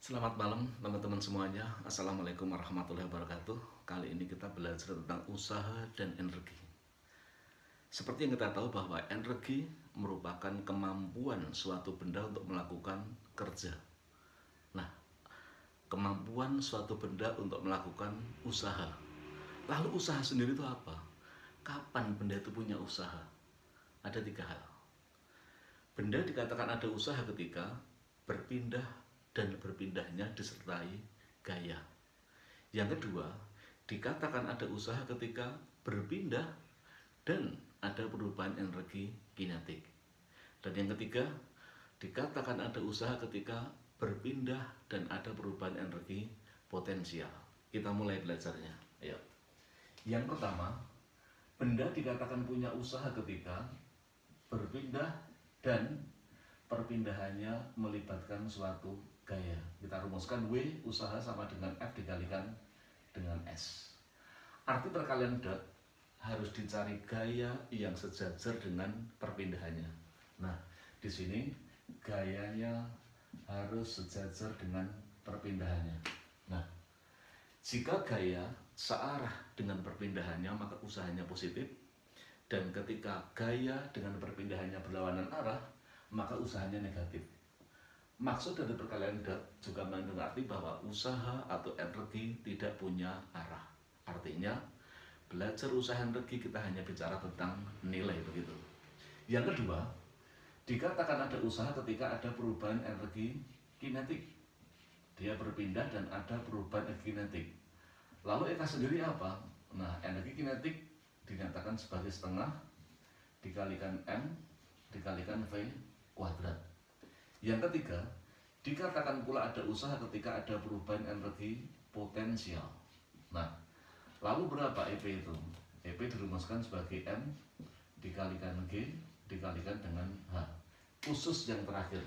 Selamat malam teman-teman semuanya. Assalamualaikum warahmatullahi wabarakatuh. Kali ini kita belajar tentang usaha dan energi. Seperti yang kita tahu bahwa energi merupakan kemampuan suatu benda untuk melakukan kerja. Nah, kemampuan suatu benda untuk melakukan usaha. Lalu usaha sendiri itu apa? Kapan benda itu punya usaha? Ada 3 hal. Benda dikatakan ada usaha ketika berpindah dan berpindahnya disertai gaya. Yang kedua, dikatakan ada usaha ketika berpindah dan ada perubahan energi kinetik. Dan yang ketiga, dikatakan ada usaha ketika berpindah dan ada perubahan energi potensial. Kita mulai belajarnya. Ayo. Yang pertama, benda dikatakan punya usaha ketika berpindah dan perpindahannya melibatkan suatu gaya. Kita rumuskan W usaha sama dengan F dikalikan dengan S. Arti perkalian dot harus dicari gaya yang sejajar dengan perpindahannya. Nah, di sini gayanya harus sejajar dengan perpindahannya. Nah, jika gaya searah dengan perpindahannya maka usahanya positif. Dan ketika gaya dengan perpindahannya berlawanan arah, maka usahanya negatif. Maksud dari perkalian dot juga mengandung arti bahwa usaha atau energi tidak punya arah. Artinya, belajar usaha energi kita hanya bicara tentang nilai begitu. Yang kedua, dikatakan ada usaha ketika ada perubahan energi kinetik. Dia berpindah dan ada perubahan energi kinetik. Lalu EK sendiri apa? Nah, energi kinetik dinyatakan sebagai setengah dikalikan M dikalikan V kuadrat. Yang ketiga, dikatakan pula ada usaha ketika ada perubahan energi potensial. Nah, lalu berapa EP itu? EP dirumuskan sebagai M dikalikan G dikalikan dengan H. Khusus yang terakhir,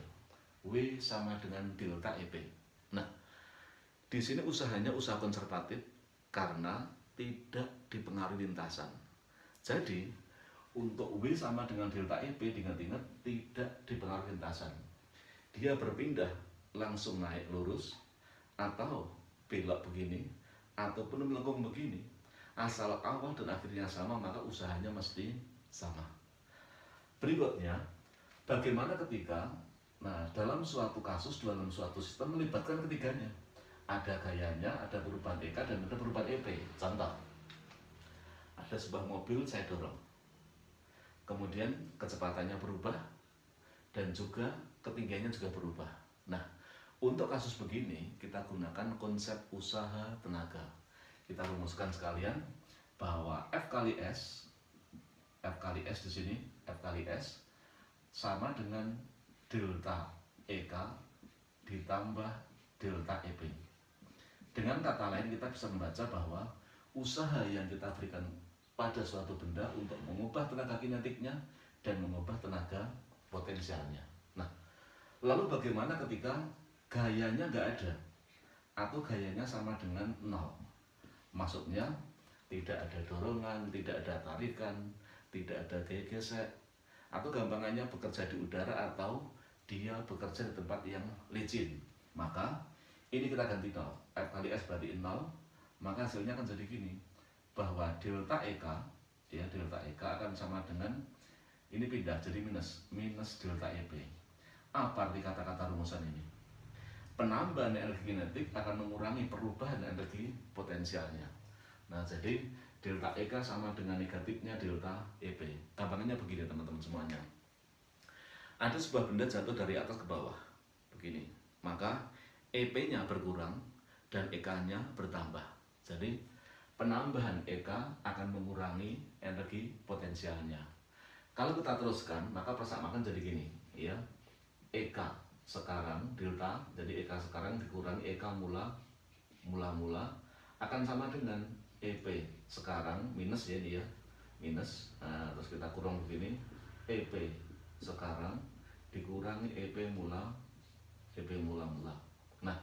W sama dengan delta EP. Nah, di sini usahanya usaha konservatif karena tidak dipengaruhi lintasan. Jadi, untuk W sama dengan delta EP, diingat-ingat tidak dipengaruhi lintasan. Dia berpindah langsung naik lurus, atau belok begini, ataupun melengkung begini. Asal awal dan akhirnya sama, maka usahanya mesti sama. Berikutnya, bagaimana ketika, dalam suatu kasus, dalam suatu sistem melibatkan ketiganya. Ada gayanya, ada perubahan EK, dan ada perubahan EP. Contoh, ada sebuah mobil saya dorong, kemudian kecepatannya berubah dan juga ketinggiannya juga berubah. Nah, untuk kasus begini kita gunakan konsep usaha tenaga. Kita rumuskan sekalian bahwa F kali S di sini, F kali S sama dengan delta EK ditambah delta EP. Dengan kata lain kita bisa membaca bahwa usaha yang kita berikan pada suatu benda untuk mengubah tenaga kinetiknya dan mengubah tenaga potensialnya. Nah, lalu bagaimana ketika gayanya nggak ada atau gayanya sama dengan 0? Maksudnya tidak ada dorongan, tidak ada tarikan, tidak ada gaya gesek, atau gampangannya bekerja di udara atau dia bekerja di tempat yang licin. Maka ini kita ganti 0. F kali S berarti 0, maka hasilnya akan jadi gini, bahwa delta EK, ya delta EK akan sama dengan, ini pindah jadi minus delta EP. Apa arti kata-kata rumusan ini? Penambahan energi kinetik akan mengurangi perubahan energi potensialnya. Nah, jadi delta EK sama dengan negatifnya delta EP. Gampangannya begini teman-teman semuanya. Ada sebuah benda jatuh dari atas ke bawah, begini. Maka EP-nya berkurang dan EK-nya bertambah. Jadi penambahan EK akan mengurangi energi potensialnya. Kalau kita teruskan, maka persamaan jadi gini, ya. EK sekarang delta, jadi EK sekarang dikurangi EK mula akan sama dengan EP sekarang minus, ya dia minus. Nah, terus kita kurang begini, EP sekarang dikurangi EP mula. Nah,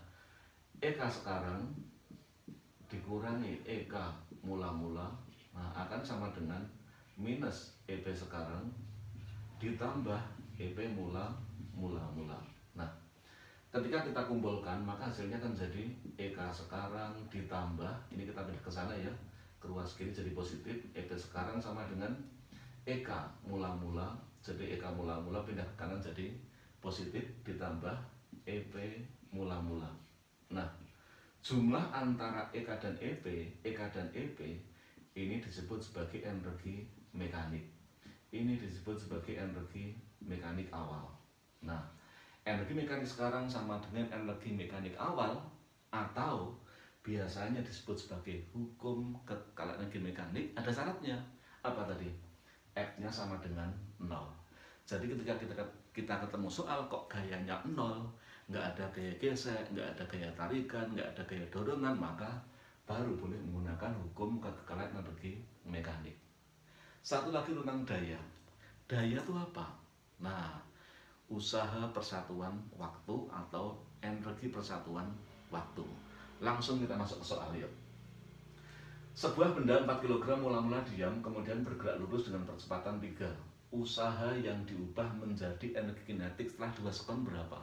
EK sekarang dikurangi EK mula, nah akan sama dengan minus EP sekarang ditambah EP mula. Nah, Ketika kita kumpulkan, maka hasilnya kan jadi EK sekarang ditambah, ini kita pindah ke sana ya, ke ruas kiri jadi positif, EP sekarang sama dengan EK mula-mula, jadi EK mula-mula pindah ke kanan jadi positif ditambah EP mula-mula. Nah, jumlah antara EK dan EP ini disebut sebagai energi mekanik. Ini disebut sebagai energi mekanik awal. Nah, energi mekanik sekarang sama dengan energi mekanik awal, atau biasanya disebut sebagai hukum kekalahan energi mekanik. Ada syaratnya. Apa tadi? F-nya sama dengan 0. Jadi ketika kita ketemu soal kok gayanya 0, nggak ada gaya gesek, nggak ada gaya tarikan, nggak ada gaya dorongan, maka baru boleh menggunakan hukum kekalahan energi mekanik. Satu lagi tentang daya. Daya itu apa? Nah, usaha persatuan waktu atau energi persatuan waktu. Langsung kita masuk ke soal yuk. Sebuah benda 4 kg mula-mula diam, kemudian bergerak lurus dengan percepatan 3. Usaha yang diubah menjadi energi kinetik setelah 2 sekon berapa?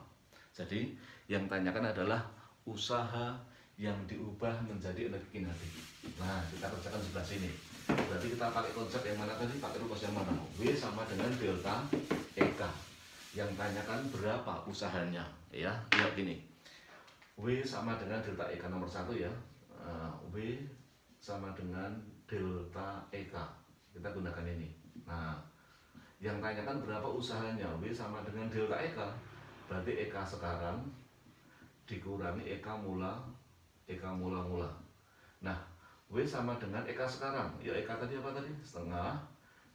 Jadi, yang tanyakan adalah usaha yang diubah menjadi energi kinetik. Nah, kita kerjakan sebelah sini. Berarti kita pakai konsep yang mana tadi? Pakai rumus yang mana? W sama dengan delta EK. Yang tanyakan berapa usahanya? Ya, lihat gini. W sama dengan delta EK nomor 1 ya. W sama dengan delta EK. Kita gunakan ini. Nah, yang tanyakan berapa usahanya? W sama dengan delta EK. Berarti EK sekarang dikurangi EK mula-mula. Nah, W sama dengan EK sekarang. Ya, EK tadi apa tadi? Setengah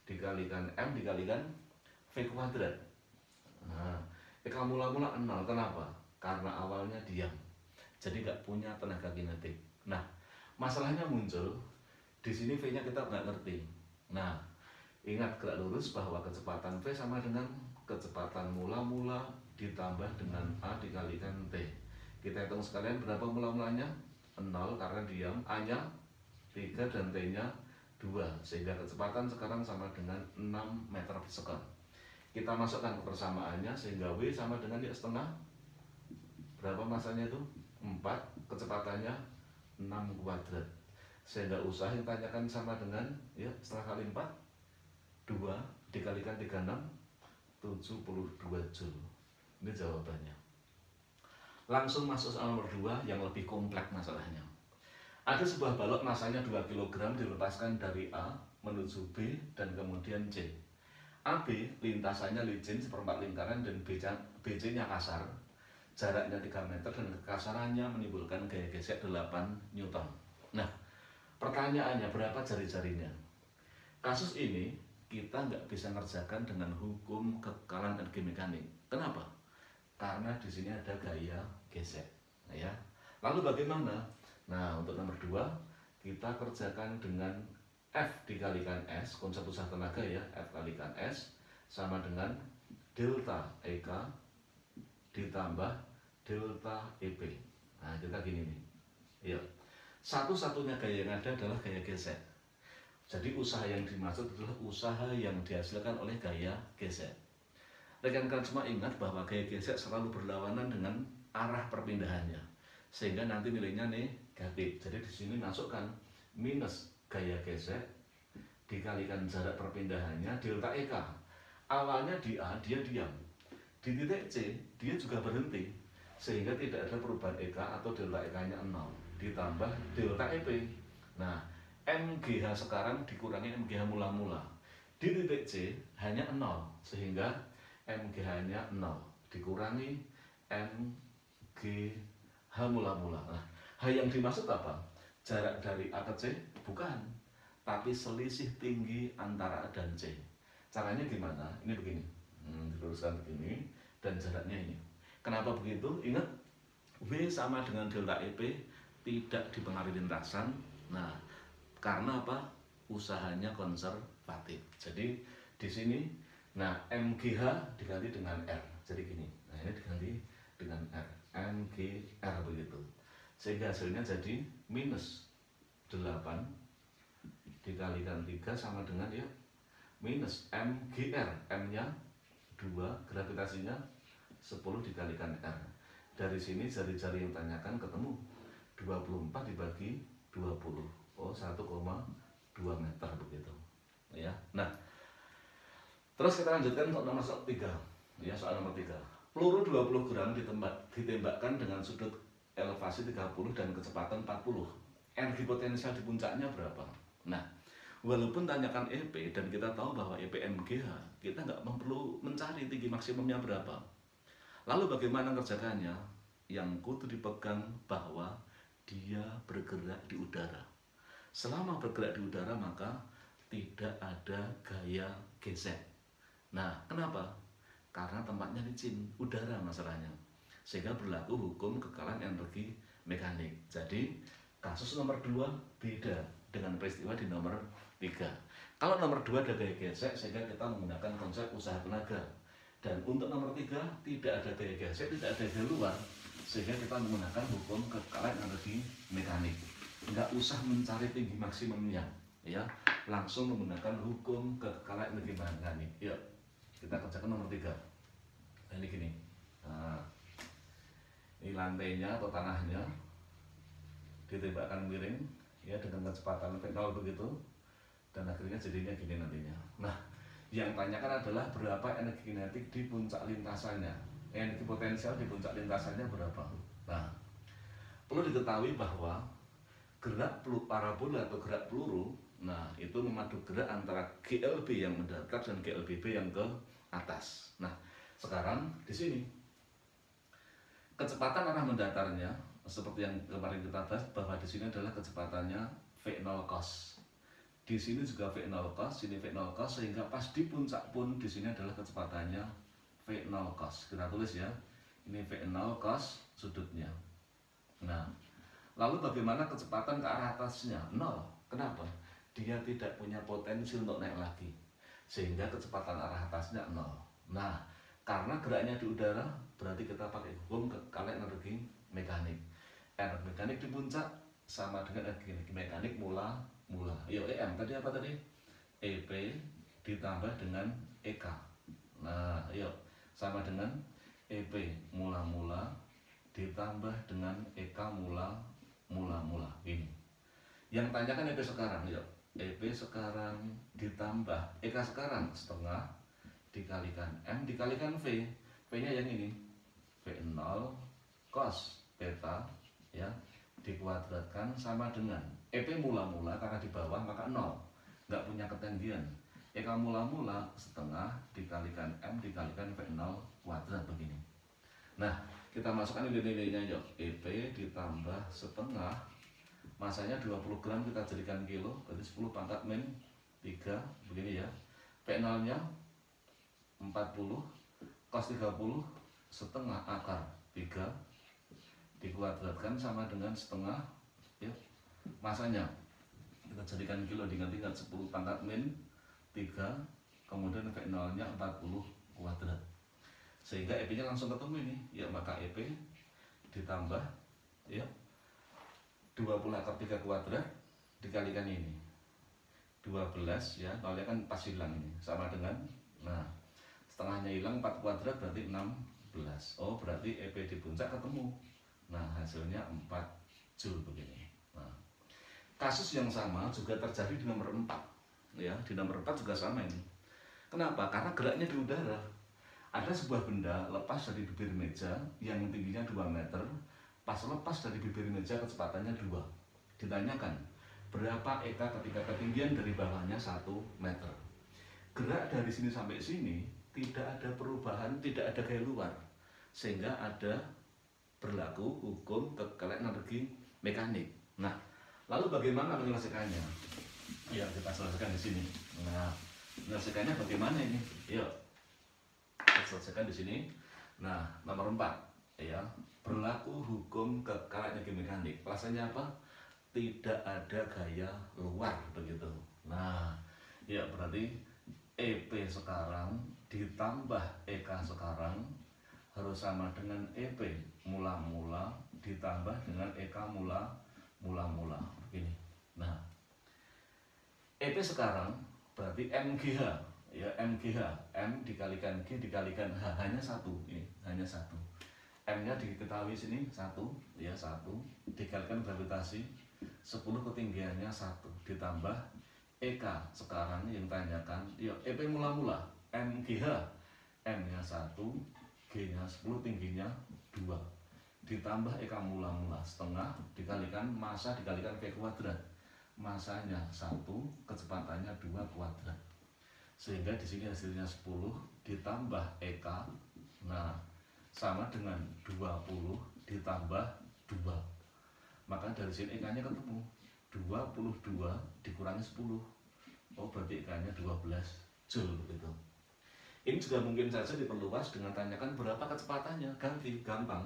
dikalikan M dikalikan V kuadrat. Nah, EK mula-mula 0. Kenapa? Karena awalnya diam. Jadi nggak punya tenaga kinetik. Nah, masalahnya muncul di sini V-nya kita nggak ngerti. Nah, ingat gerak lurus bahwa kecepatan V sama dengan kecepatan mula-mula ditambah dengan A dikalikan T. Kita hitung sekalian berapa mula-mulanya? 0 karena diam, A-nya 3 dan T-nya 2. Sehingga kecepatan sekarang sama dengan 6 meter per sekon. Kita masukkan ke persamaannya sehingga W sama dengan ya setengah. Berapa masanya itu? 4, kecepatannya 6 kuadrat. Sehingga usaha yang tanyakan sama dengan ya setengah kali 4, 2 dikalikan 36, 72 Joule. Ini jawabannya. Langsung masuk soal nomor 2 yang lebih kompleks masalahnya. Ada sebuah balok masanya 2 kg dilepaskan dari A menuju B dan kemudian C. AB lintasannya licin seperempat lingkaran dan BC-nya kasar. Jaraknya 3 meter dan kekasarannya menimbulkan gaya gesek 8 Newton. Nah, pertanyaannya berapa jari-jarinya? Kasus ini kita nggak bisa ngerjakan dengan hukum kekalahan energi mekanik. Kenapa? Karena di sini ada gaya gesek. Nah, ya. Lalu bagaimana? Nah, untuk nomor 2 kita kerjakan dengan F dikalikan S, konsep usaha tenaga ya, F kalikan S sama dengan delta EK ditambah delta EP. Nah, kita gini nih. Ya. Satu-satunya gaya yang ada adalah gaya gesek. Jadi usaha yang dimaksud adalah usaha yang dihasilkan oleh gaya gesek. Rekan-rekan semua ingat bahwa gaya gesek selalu berlawanan dengan arah perpindahannya, sehingga nanti nilainya negatif. Jadi di sini masukkan minus gaya gesek dikalikan jarak perpindahannya delta EK. Awalnya di A dia diam, di titik C dia juga berhenti, sehingga tidak ada perubahan EK atau delta EK-nya 0 ditambah delta EP. Nah, MGH sekarang dikurangi MGH mula-mula. Di titik C hanya 0, sehingga MGH-nya 0 dikurangi MGH mula-mula. Nah, H yang dimaksud apa? Jarak dari A ke C? Bukan, tapi selisih tinggi antara A dan C. Caranya gimana? Ini begini, diluruskan begini dan jaraknya ini. Kenapa begitu? Ingat, W sama dengan delta EP tidak dipengaruhi lintasan. Nah, karena apa? Usahanya konservatif. Jadi di sini, nah MGH diganti dengan R. Jadi gini. Nah, ini diganti dengan R. MGR begitu. Sehingga hasilnya jadi minus 8 dikalikan 3 sama dengan ya minus MGR. M-nya 2, gravitasinya 10 dikalikan R. dari sini jari-jari yang tanyakan ketemu 24 dibagi 20. Oh, 1,2 meter begitu. Ya. Nah, terus kita lanjutkan untuk nomor 3. Ya, soal nomor 3. Peluru 20 gram ditembakkan dengan sudut elevasi 30 dan kecepatan 40. Energi potensial di puncaknya berapa? Nah, walaupun tanyakan EP dan kita tahu bahwa EP MGH, kita nggak perlu mencari tinggi maksimumnya berapa. Lalu bagaimana kerjakannya? Yang kudu dipegang bahwa dia bergerak di udara. Selama bergerak di udara maka tidak ada gaya gesek. Nah, kenapa? Karena tempatnya licin, udara masalahnya. Sehingga berlaku hukum kekalahan energi mekanik. Jadi, kasus nomor 2 beda dengan peristiwa di nomor 3. Kalau nomor 2 ada gaya gesek, sehingga kita menggunakan konsep usaha tenaga. Dan untuk nomor 3 tidak ada gaya gesek, tidak ada gaya luar, sehingga kita menggunakan hukum kekalahan energi mekanik. Nggak usah mencari tinggi maksimumnya, ya, langsung menggunakan hukum kekalahan energi mekanik. Yuk, kita kerjakan nomor 3. Nah, ini gini. Nah, ini lantainya atau tanahnya ditembakkan miring, ya, dengan kecepatan V0 begitu, dan akhirnya jadinya gini nantinya. Nah, yang tanyakan adalah berapa energi kinetik di puncak lintasannya, energi potensial di puncak lintasannya berapa. Nah, perlu diketahui bahwa gerak parabola atau gerak peluru, nah, itu memadu gerak antara GLB yang mendatar dan GLBB yang ke atas. Nah, sekarang di sini kecepatan arah mendatarnya seperti yang kemarin kita bahas, bahwa di sini adalah kecepatannya V0 cos. Di sini juga V0 cos, sini V0 cos, sehingga pas di puncak pun di sini adalah kecepatannya V0 cos. Kita tulis ya, ini V0 cos sudutnya. Nah, lalu bagaimana kecepatan ke arah atasnya? 0. Kenapa? Dia tidak punya potensi untuk naik lagi, sehingga kecepatan arah atasnya 0. Nah, karena geraknya di udara, berarti kita pakai hukum kekalahan energi mekanik. Energi mekanik di puncak sama dengan energi mekanik mula. Yuk, EM tadi apa tadi? EP ditambah dengan EK. Nah, yuk, sama dengan EP mula ditambah dengan EK mula. Ini. Yang tanyakan EP sekarang, yuk. EP sekarang ditambah EK sekarang setengah dikalikan M dikalikan V. V-nya yang ini. V0 cos beta, ya, dikuadratkan sama dengan EP mula karena di bawah maka 0, nggak punya ketinggian. EK mula setengah dikalikan M dikalikan V0 kuadrat begini. Nah, kita masukkan nilai-nilainya yuk. EP ditambah setengah, masanya 20 gram kita jadikan kilo, berarti 10 pangkat min 3 begini ya. V0 nya 40 cos 30 setengah akar 3 dikuadratkan sama dengan setengah, ya, masanya kita jadikan kilo, diingat-ingat 10 pangkat min 3, kemudian V0 nya 40 kuadrat, sehingga EP nya langsung ketemu ini, ya, maka EP ditambah, ya, 20 akar 3 kuadrat dikalikan ini 12, ya, nolnya kan pas hilang ini, sama dengan, nah, setengahnya hilang 4 kuadrat berarti 16. Oh, berarti EP di puncak ketemu. Nah, hasilnya 4 Joule begini. Nah, kasus yang sama juga terjadi di nomor 4. Ya, di nomor 4 juga sama ini. Kenapa? Karena geraknya di udara. Ada sebuah benda lepas dari bibir meja yang tingginya 2 meter. Pas lepas dari bibir meja kecepatannya 2. Ditanyakan, berapa EK ketika ketinggian dari bawahnya 1 meter. Gerak dari sini sampai sini tidak ada perubahan, tidak ada gaya luar, sehingga ada berlaku hukum kekalahan energi mekanik. Nah, lalu bagaimana menyelesaikannya? Ya, kita selesaikan di sini. Nah, menyelesaikannya bagaimana ini? Yuk, kita selesaikan di sini. Nah, nomor 4, ya, berlaku hukum kekalahan energi mekanik. Pelasannya apa? Tidak ada gaya luar begitu. Nah, ya, berarti EP sekarang ditambah EK sekarang harus sama dengan EP mula ditambah dengan EK mula begini. Nah, EP sekarang berarti MGH, ya, MGH, M dikalikan G dikalikan H, hanya 1, ini hanya 1. M-nya diketahui sini 1, ya 1 dikalikan gravitasi 10 ketinggiannya 1 ditambah EK sekarang yang tanyakan ya EP mula-mula MGH M-nya 1 G-nya 10 tingginya 2 ditambah EK mula-mula setengah dikalikan massa dikalikan V kuadrat massanya 1 kecepatannya 2 kuadrat sehingga di sini hasilnya 10 ditambah EK nah sama dengan 20 ditambah 2 maka dari sini EK nya ketemu 22 dikurangi 10 oh berarti EK nya 12 Joule begitu. Ini juga mungkin saja diperluas dengan tanyakan berapa kecepatannya ganti gampang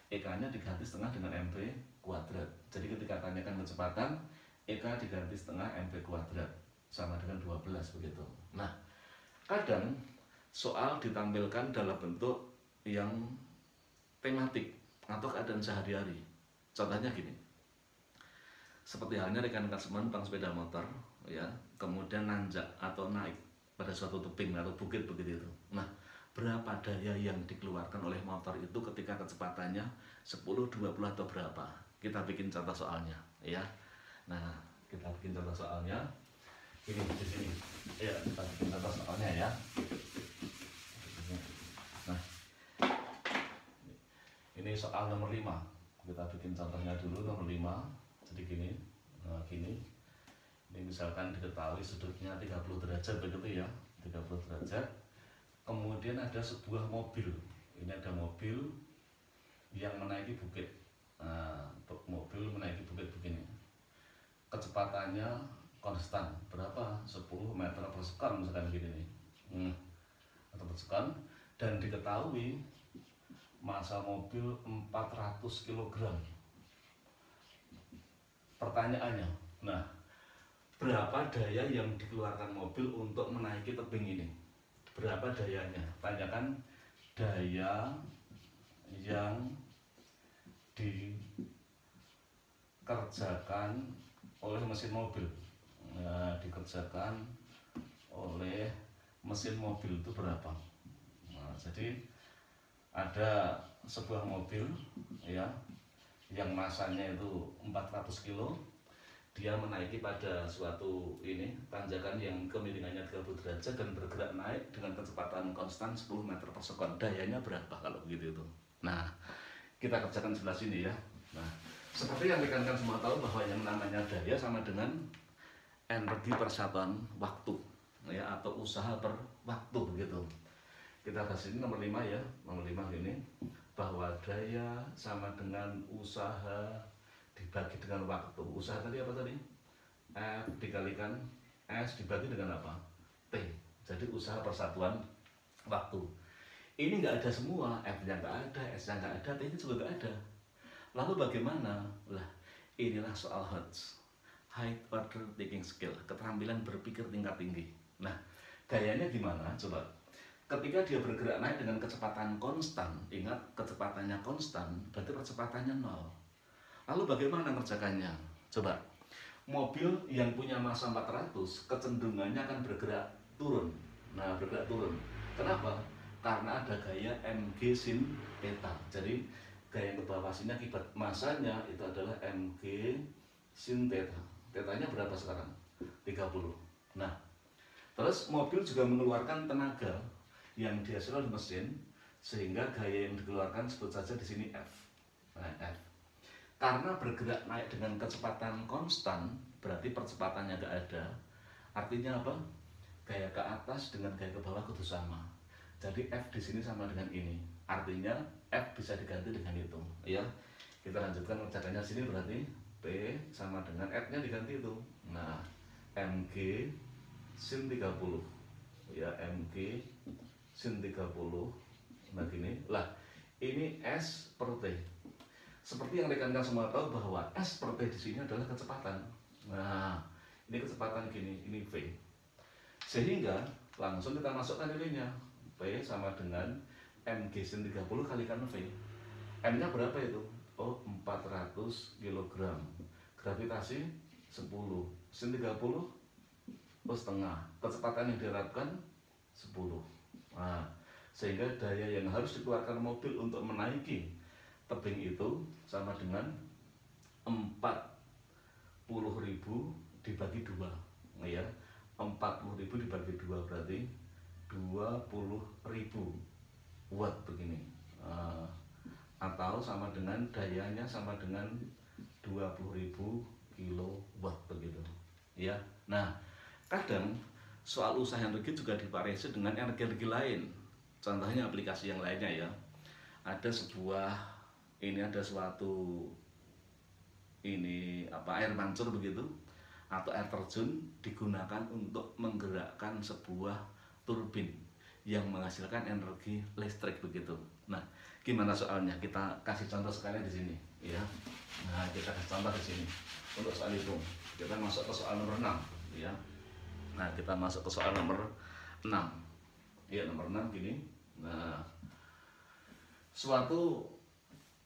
EK nya diganti setengah dengan mv kuadrat jadi ketika tanyakan kecepatan EK diganti setengah mv kuadrat sama dengan 12 begitu. Nah kadang soal ditampilkan dalam bentuk yang tematik atau keadaan sehari-hari. Contohnya gini, seperti halnya rekan-rekan semen sepeda motor, ya, kemudian nanjak atau naik pada suatu tebing atau bukit begitu itu. Nah, berapa daya yang dikeluarkan oleh motor itu ketika kecepatannya 10, 20 atau berapa? Kita bikin contoh soalnya, ya. Nah, kita bikin contoh soalnya. Ini di sini, ya, kita bikin contoh soalnya ya. Nah, ini soal nomor 5. Kita bikin contohnya dulu nomor 5. Jadi gini, nah gini. Ini misalkan diketahui sudutnya 30 derajat begitu ya, 30 derajat. Kemudian ada sebuah mobil. Ini ada mobil yang menaiki bukit. Nah, mobil menaiki bukit begini. Kecepatannya konstan berapa? 10 meter per sekon misalkan gini nih. Atau per sekon dan diketahui massa mobil 400 kg. Pertanyaannya, nah, berapa daya yang dikeluarkan mobil untuk menaiki tebing ini? Berapa dayanya? Tanyakan daya yang dikerjakan oleh mesin mobil. Nah, dikerjakan oleh mesin mobil itu berapa? Nah, jadi ada sebuah mobil ya yang masanya itu 400 kilo, dia menaiki pada suatu ini tanjakan yang kemiringannya 30 derajat dan bergerak naik dengan kecepatan konstan 10 meter per sekon. Dayanya berapa kalau begitu itu? Nah, kita kerjakan sebelah sini ya. Nah, seperti yang rekan-rekan semua tahu bahwa yang namanya daya sama dengan energi persatuan waktu ya atau usaha per waktu begitu. Kita kasih ini nomor 5 ya, nomor 5 ini bahwa daya sama dengan usaha dibagi dengan waktu. Usaha tadi apa tadi? F dikalikan S dibagi dengan apa? T. Jadi usaha persatuan waktu. Ini nggak ada semua, F-nya nggak ada, S-nya nggak ada, T-nya juga nggak ada. Lalu bagaimana? Lah, inilah soal Hertz, High Order Thinking Skill, keterampilan berpikir tingkat tinggi. Nah, gayanya gimana? Coba. Ketika dia bergerak naik dengan kecepatan konstan, ingat kecepatannya konstan, berarti percepatannya 0. Lalu bagaimana mengerjakannya? Coba, mobil yang punya massa 400, kecenderungannya akan bergerak turun. Nah, bergerak turun. Kenapa? Karena ada gaya mg sin theta. Jadi, gaya yang ke bawah sini akibat massanya itu adalah mg sin theta. Tetanya berapa sekarang? 30. Nah, terus mobil juga mengeluarkan tenaga yang dihasilkan oleh mesin sehingga gaya yang dikeluarkan sebut saja di sini F. Nah, F. Karena bergerak naik dengan kecepatan konstan, berarti percepatannya nggak ada. Artinya apa? Gaya ke atas dengan gaya ke bawah kudu sama. Jadi F di sini sama dengan ini. Artinya F bisa diganti dengan itu. Ya, kita lanjutkan caranya sini berarti P sama dengan F-nya diganti itu. Nah, mg sin 30. Ya, mg sin 30. Nah gini. Lah, ini S per T. Seperti yang rekan-rekan semua tahu bahwa S per T di sini adalah kecepatan. Nah, ini kecepatan gini, ini V. Sehingga langsung kita masukkan nilainya. P sama dengan mg sin 30 kalikan V. M-nya berapa itu? Oh, 400 kg. Gravitasi 10. Sin 30 oh setengah. Kecepatan yang diharapkan 10. Nah, sehingga daya yang harus dikeluarkan mobil untuk menaiki tebing itu sama dengan 40.000 dibagi 2, ya. 40.000 dibagi 2 berarti 20.000 watt begini. Atau sama dengan dayanya sama dengan 20.000 kilowatt begitu, ya. Nah, kadang soal usaha energi juga divariasi dengan energi-energi lain. Contohnya aplikasi yang lainnya, ya. Ada suatu air mancur begitu, atau air terjun digunakan untuk menggerakkan sebuah turbin yang menghasilkan energi listrik begitu. Nah, gimana soalnya? Kita kasih contoh sekali di sini, ya. Nah, kita kasih contoh di sini. Untuk soal itu, kita masuk ke soal nomor 6, ya. Nah, kita masuk ke soal nomor 6. Ya, nomor 6 gini. Nah, suatu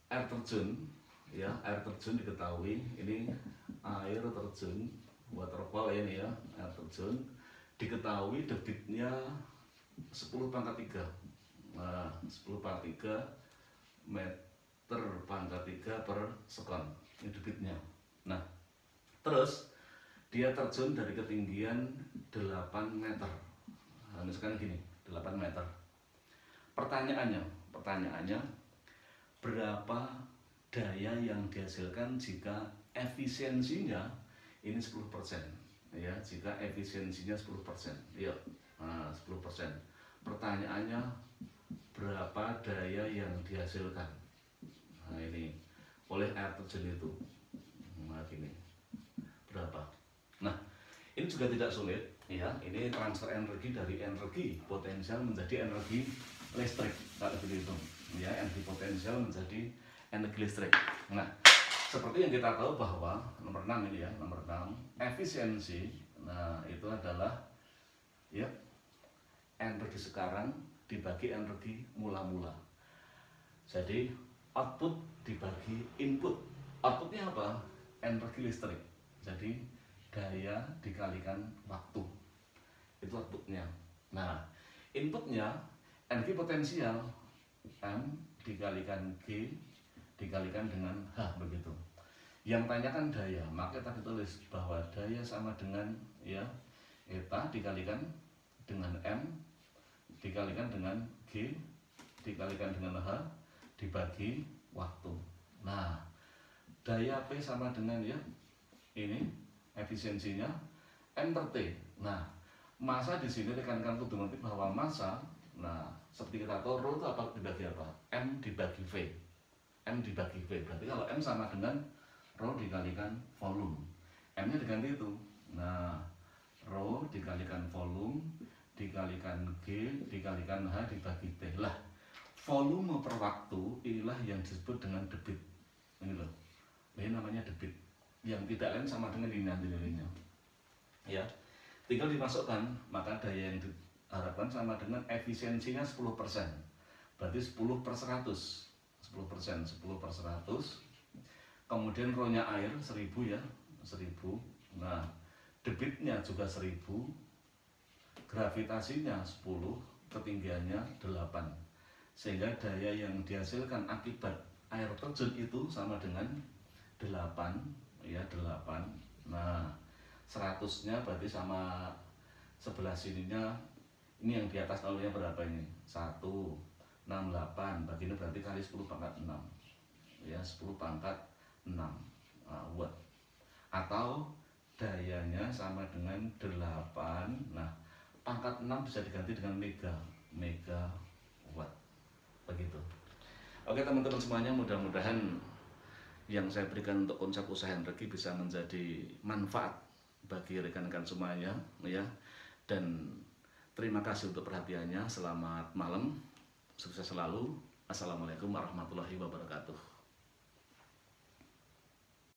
air terjun, ya, air terjun diketahui ini air terjun waterfall ini, ya, air terjun diketahui debitnya 10⁻3. Nah, 10⁻3 meter pangkat 3 per sekon ini debitnya. Nah, terus dia terjun dari ketinggian 8 meter. Nah, misalkan gini, 8 meter. Pertanyaannya, berapa daya yang dihasilkan jika efisiensinya ini 10%, ya, jika efisiensinya 10%, yuk. Nah, 10%. Pertanyaannya, berapa daya yang dihasilkan? Nah, ini oleh air terjun itu. Nah, gini, berapa? Nah, ini juga tidak sulit, ya. Ini transfer energi dari energi potensial menjadi energi listrik, kalau begitu, ya. Energi potensial menjadi energi listrik. Nah, seperti yang kita tahu bahwa nomor 6 ini, ya, nomor 6, efisiensi. Nah, itu adalah, ya, energi sekarang dibagi energi mula-mula. Jadi output dibagi input. Outputnya apa? Energi listrik. Jadi daya dikalikan waktu, itu outputnya. Nah, inputnya energi potensial, M dikalikan G dikalikan dengan H begitu. Yang tanyakan daya, maka kita tulis bahwa daya sama dengan, ya, eta dikalikan dengan M dikalikan dengan G dikalikan dengan H dibagi waktu. Nah, daya P sama dengan, ya, ini efisiensinya M per T. Nah, massa di sini rekan-rekan kudu ngerti bahwa massa, nah, seperti kita tahu rho itu apa dibagi apa? M dibagi V. M dibagi V. Berarti kalau M sama dengan rho dikalikan volume. M-nya diganti itu. Nah, rho dikalikan volume dikalikan G dikalikan H dibagi T. Lah, volume per waktu inilah yang disebut dengan debit. Ini loh. Ini namanya debit. Yang tidak lain sama dengan ini nanti nilainya. Ya. Tinggal dimasukkan, maka daya yang diharapkan sama dengan efisiensinya 10%. Berarti 10/100. 10%, 10/100. Kemudian rho-nya air 1000, ya, 1000. Nah, debitnya juga 1000. Gravitasinya 10, ketinggiannya 8. Sehingga daya yang dihasilkan akibat air terjun itu sama dengan 8, ya, 8. Nah, 100-nya berarti sama sebelah sininya, ini yang di atas nolnya berapa ini? 168, bagi ini berarti kali 10⁻6, ya, 10⁻6 watt. Atau dayanya sama dengan 8. Nah, pangkat 6 bisa diganti dengan megawatt begitu. Oke teman-teman semuanya, mudah-mudahan yang saya berikan untuk konsep usaha energi bisa menjadi manfaat bagi rekan-rekan semuanya, ya. Dan terima kasih untuk perhatiannya. Selamat malam, sukses selalu. Assalamualaikum warahmatullahi wabarakatuh.